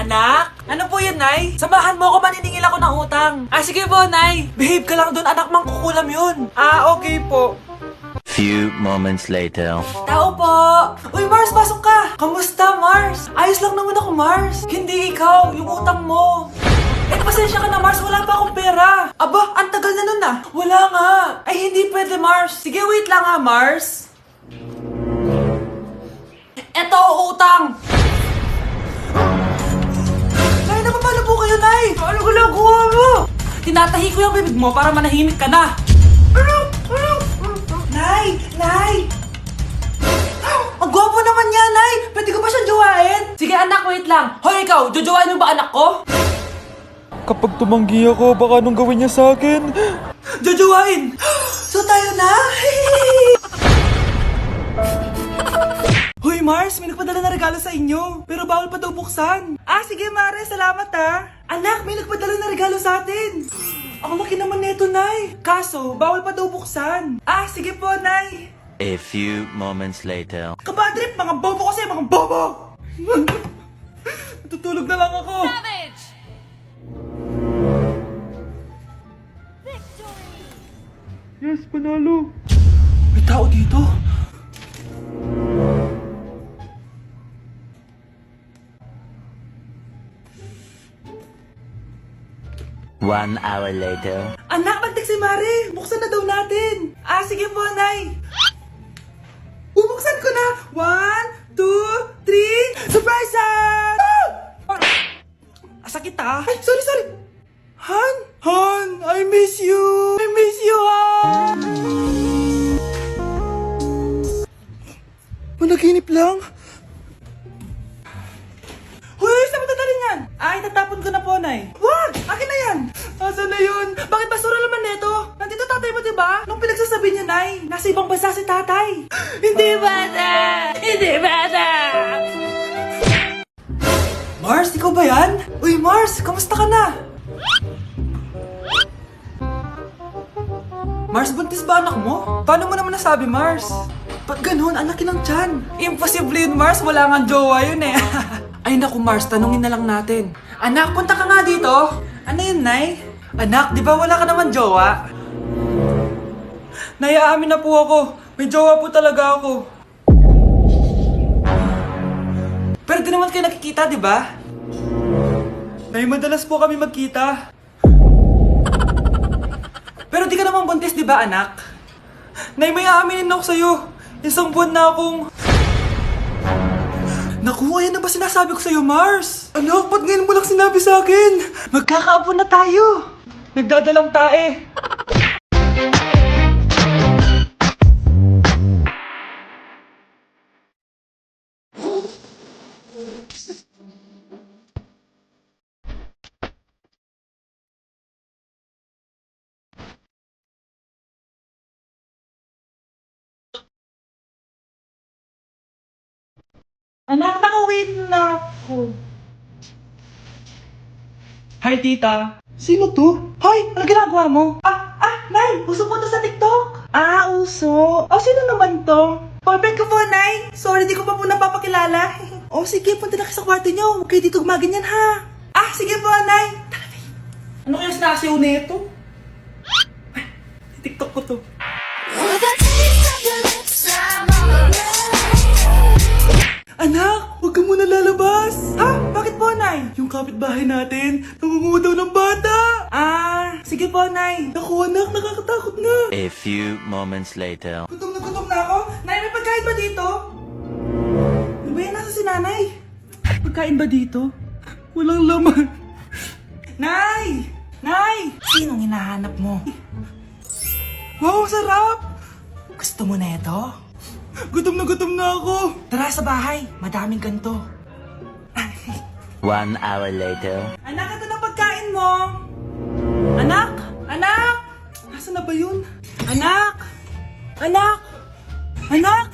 Anak? Ano po yun, Nay? Samahan mo ako, maniningil ako ng utang. Sige po, Nay. Behave ka lang doon, anak, mangkukulam yun. Okay po. Few moments later. Tao po! Uy, Mars, pasok ka! Kamusta, Mars? Ayos lang naman ako, Mars. Hindi ikaw, yung utang mo. Pasensya ka na, Mars. Wala pa akong pera. Aba, ang tagal na nun ah. Wala nga. Ay, hindi pwede, Mars. Sige, wait lang ha, Mars. Eto, utang. Nay, napapalo po kayo, Nay. Ano ginagawa mo? Tinatahi ko yung bibig mo para manahimik ka na. Nay! Nay! Ang gwapo naman niya, Nay! Pwede ko ba siyang jowain? Sige, anak, wait lang. Hoy, ikaw, jojowain mo ba anak ko? Kapag tumanggi ako, baka anong gawin niya sa akin? Jojowain! So tayo na? Hoy, Mars, may nagpadala na regalo sa inyo. Pero bawal pa daw buksan. Sige, Mare, salamat ha. Anak, may nagpadala na regalo sa atin. Ang laki naman neto, Nay. Kaso, bawal pa daw buksan. Sige po, Nay. A few moments later. Kabadrip, mga bobo kasi, mga bobo! Tutulog na lang ako. Savage! Yes, panalo. May tao dito. One hour later. Anak, magtik si Mare. Buksan na daw natin. Sige po, Nay. Bubuksan ko na. 1, 2, 3. Surprise! Sakit ah. Ay, sorry. Han, I miss you. I miss you, Han. Panaginip lang. Hoy, saan mo dadalhin yan? Itatapon ko na po, Nay. Wag! Akin na yan! Asan na yun? Bakit basura naman neto? Nandito tatay mo, diba? Nung pinagsasabi niya, Nay, nasa ibang bansa si tatay. Hindi bata! Hindi bata! Mars, ikaw ba yan? Uy, Mars, kamusta ka na? Mars, buntis ba anak mo? Paano mo naman nasabi, Mars? Ba't ganun? Anakin ng tiyan. Imposible yun, Mars. Wala nga jowa yun eh. Ay naku, Mars, tanungin na lang natin. Anak, punta ka nga dito. Ano yun, Nay? Anak, di ba wala ka naman jowa? Nay, aamin na po ako. May jowa po talaga ako. Pero di naman kayo nakikita, di ba? Nay, madalas po kami magkita. Pero di ka naman buntis, di ba, anak? Nay, may aaminin ako sa'yo. Isang buwan na akong... Naku, ayan na ba sinasabi ko sa'yo, Mars? Anak, ba't ngayon mo lang sinabi sa akin? Magkakaapo na tayo. Nagdadalang tae. Anak, nakawin na ako. Hi, tita. Sino to? Hoy, ano ginagawa mo? Nay, uso po to sa TikTok. Uso. Sino naman to? Boyfriend ko po, Nay. Sorry, di ko pa po napapakilala. Sige, punta na kayo sa kwarto niyo. Huwag kayo dito gumaganyan, ha? Sige po, Nay. Tara, Nay. Ano kaya sinasiyaw nito? TikTok ko to. Anak, huwag ka muna lalabas. Bakit po, Nay? Yung kapitbahay natin, nangungutaw ng bata. Sige po, Nay. Naku, anak, nakakatakot na. A few moments later. Gutom na ako. Nay, may pagkain ba dito? Ano ba yan? Nasa si Nanay? Pagkain ba dito? Walang laman. Nay! Nay! Sinong hinahanap mo? Wow, sarap! Gusto mo na ito? Gutom na ako. Tara sa bahay, madaming ganito. 1 hour later. Anak, ito na pagkain mo. Anak! Anak! Nasaan na ba yun? Anak! Anak! Anak!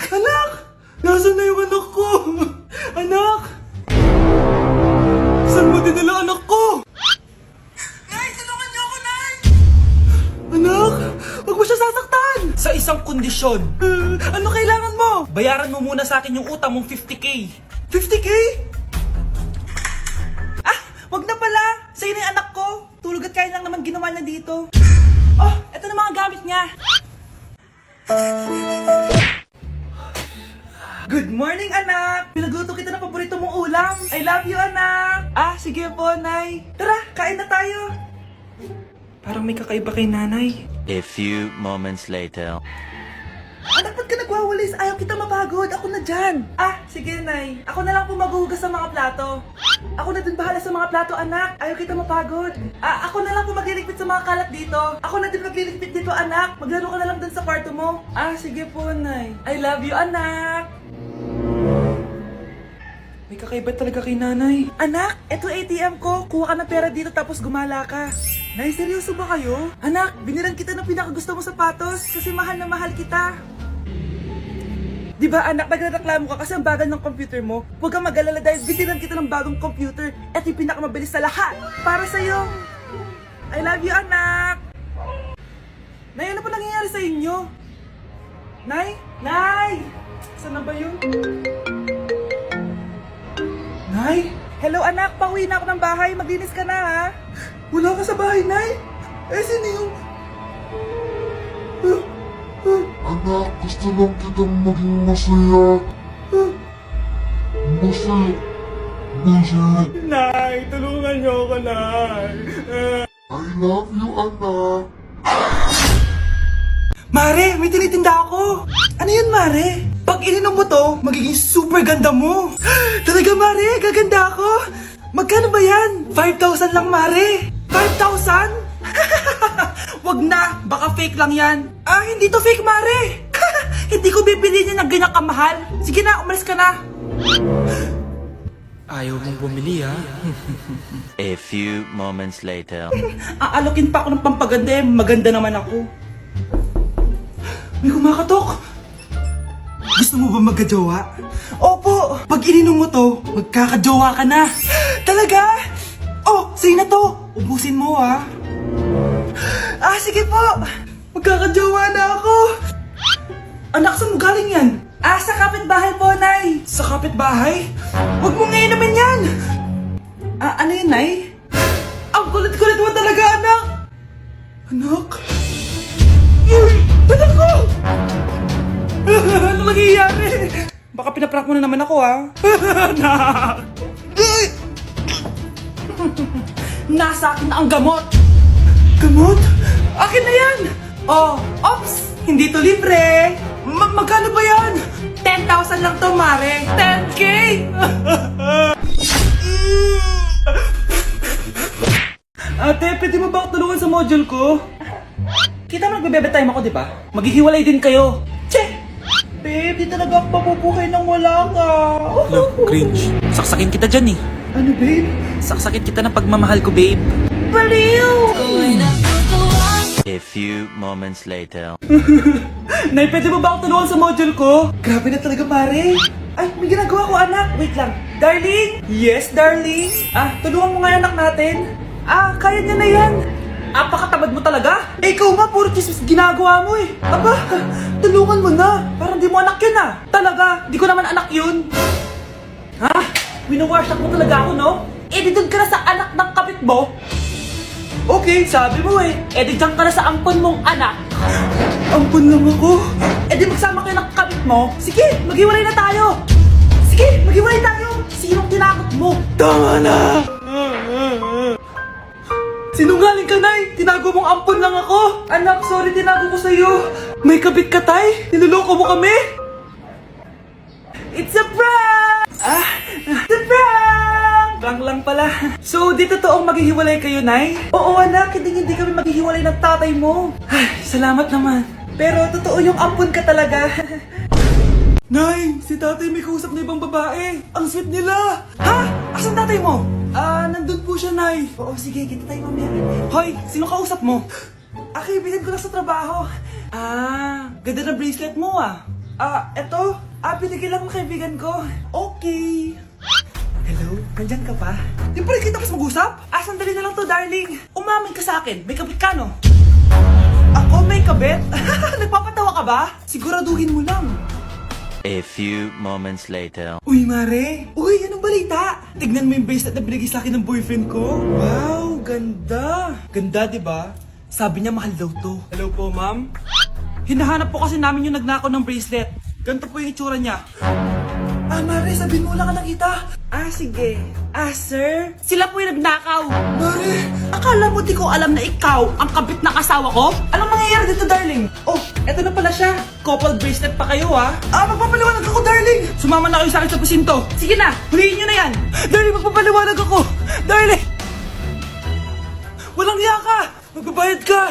Anak! Nasaan na yung anak ko? Anak! Saan mo dinala anak ko? Nay, tulungan niyo ako, Nay! Anak! Huwag mo siya sasaktan! Sa isang kondisyon. Ano kailangan mo? Bayaran mo muna sa akin yung utang mong 50K. 50K? ang ginawa niya dito. Oh, eto na mga gamit niya. Good morning, anak! Pinagluto kita ng paborito mong ulam. I love you, anak! Ah, sige po, Nay. Tara, kain na tayo. Parang may kakaiba kay nanay. A few moments later. Anak, ba't ka nagwawalis? Ayaw kita mapagod. Ako na dyan. Ah, sige, Nay. Ako na lang po maghuhugas sa mga plato. Ako na din bahala sa mga plato, anak. Ayaw kita mapagod. Ah, ako na lang po magliligpit sa mga kalat dito. Ako na din magliligpit dito, anak. Maglaro ka na lang dun sa kwarto mo. Ah, sige po, Nay. I love you, anak. May kakaiba talaga kay nanay. Anak, eto ATM ko. Kuha ka ng pera dito tapos gumala ka. Nay, seryoso ba kayo? Anak, binilan kita ng pinakagusto mo sapatos kasi mahal na mahal kita. Di ba anak, nagreklamo ka kasi ang bagal ng computer mo? Huwag kang mag-alala dahil binilan kita ng bagong computer. Ito yung pinakamabilis sa lahat. Para sa'yo. I love you, anak. Nay, ano pa nangyayari sa inyo? Nay? Nay! Saan na ba yun? Nay? Hello anak, pauwi na ako ng bahay. Maglinis ka na ha. Wala ka sa bahay, Nay? Eh, sino yung... Anak, gusto lang kitang maging masaya. Masaya. Masaya. Nay, tulungan niyo ako, Nay. I love you, anak. Mare, may tinitinda ako. Ano yun, Mare? Pag ininom mo to, magiging super ganda mo. Talaga, Mare, gaganda ako. Magkano ba yan? 5,000 lang, Mare. 5,000? Wag na, baka fake lang yan. Ah, hindi to fake, Mare. Hindi ko bibili niya ng ganyan kamahal. Sige na, umalis ka na. Ayaw mong bumili ha. A few moments later. Aalokin pa ako ng pampaganda eh. Maganda naman ako. May kumakatok. Gusto mo ba magkajowa? Opo! Pag ininom mo to, magkakajowa ka na. Talaga? Oh, sige na to. Ubusin mo ha. Ah, sige po. Magkakajowa na ako. Anak, saan mo galing yan? Ah, sa kapitbahay po, Nay. Sa kapitbahay? Huwag mong inumin yan. Ah, ano yun, Nay? Ang kulit-kulit mo talaga, anak. Anak? Anak ko! Ano nangyayari? Baka pinaprank mo na naman ako, ha? Anak! Nasa akin na ang gamot! Gamot? Akin na yan! Oh, ops! Hindi to libre! Magkano ba yan? 10,000 lang to, Mare! 10K! Ate, pwede mo ba ako tulungan sa module ko? Kita mo nagbebebe time ako, di ba? Maghihiwalay din kayo. Che! Babe, di talaga ako papupuhay nang wala ka. Look, cringe. Saksakin kita dyan eh. Ano, babe? Saksakin kita ng pagmamahal ko, babe. Baliw! A few moments later. Nay, pwede mo ba ako tulungan sa module ko? Grabe na talaga, pare. Ay, may ginagawa ko, anak. Wait lang. Darling? Yes, darling? Ah, tulungan mo nga yung anak natin. Ah, kaya niya na yan. Apakatamad mo talaga? Eh, ikaw nga, puro chismis ginagawa mo eh. Aba, tulungan mo na. Parang di mo anak yun ah. Talaga, di ko naman anak yun. Ha? Winawash mo talaga ako, no? Eh, di doon ka na sa anak ng kapit mo. Okay, sabi mo eh. Eh, di dyan ka na sa ampon mong anak. Ampon lang ako? Eh, di magsama kayo ng kapit mo. Sige, maghiwalay na tayo. Sige, maghiwalay tayo. Sinong tinakot mo? Tama na! Sinungaling ka, Nay! Tinago mong ampon lang ako! Anak, sorry, tinago ko sa'yo! May kabit ka, Tay? Niloloko mo kami? It's a prank! Ah, it's a prank! Prank lang pala. So, di totoong maghihiwalay kayo, Nay? Oo, anak, hindi kami maghihiwalay ng tatay mo. Ay, salamat naman. Pero totoo yung ampon ka talaga. Nay, si tatay may kausap na ibang babae. Ang sweet nila. Ha? Asan tatay mo? Ah, nandun po siya, Nay. Oo, sige, kita tayo mamaya. Hoy, sino kausap mo? Kaibigan ko lang sa trabaho. Ah, ganda na bracelet mo ah. Ah, eto. Binigay lang ng kaibigan ko. Okay. Hello? Nandyan ka pa? Di pa rin kita mas mag-usap? Sandali na lang to, darling. Umamin ka sa akin. May kabit ka, no? Ako may kabit? Nagpapatawa ka ba? Siguraduhin mo lang. A few moments later. Uy, Mare! Uy, anong balita? Tignan mo yung bracelet na binigay sa akin ng boyfriend ko. Wow, ganda! Ganda, di ba? Sabi niya mahal daw to. Hello po, ma'am? Hinahanap po kasi namin yung nagnakaw ng bracelet. Ganito po yung itsura niya. Ah, Mare, sabihin mo wala ka nakita. Ah, sige. Ah, sir? Sila po yung nagnakaw. Mare! Akala mo di ko alam na ikaw ang kabit ng asawa ko? Anong mangyayari dito, darling? Oh, eto na pala siya. Couple bracelet pa kayo, ha? Ah, magpapaliwanag ako, darling! Sumama na kayo sa akin sa pasinto. Sige na, huliin nyo na yan. Darling, magpapaliwanag ako. Darling! Walang hiya ka! Magbabayad ka!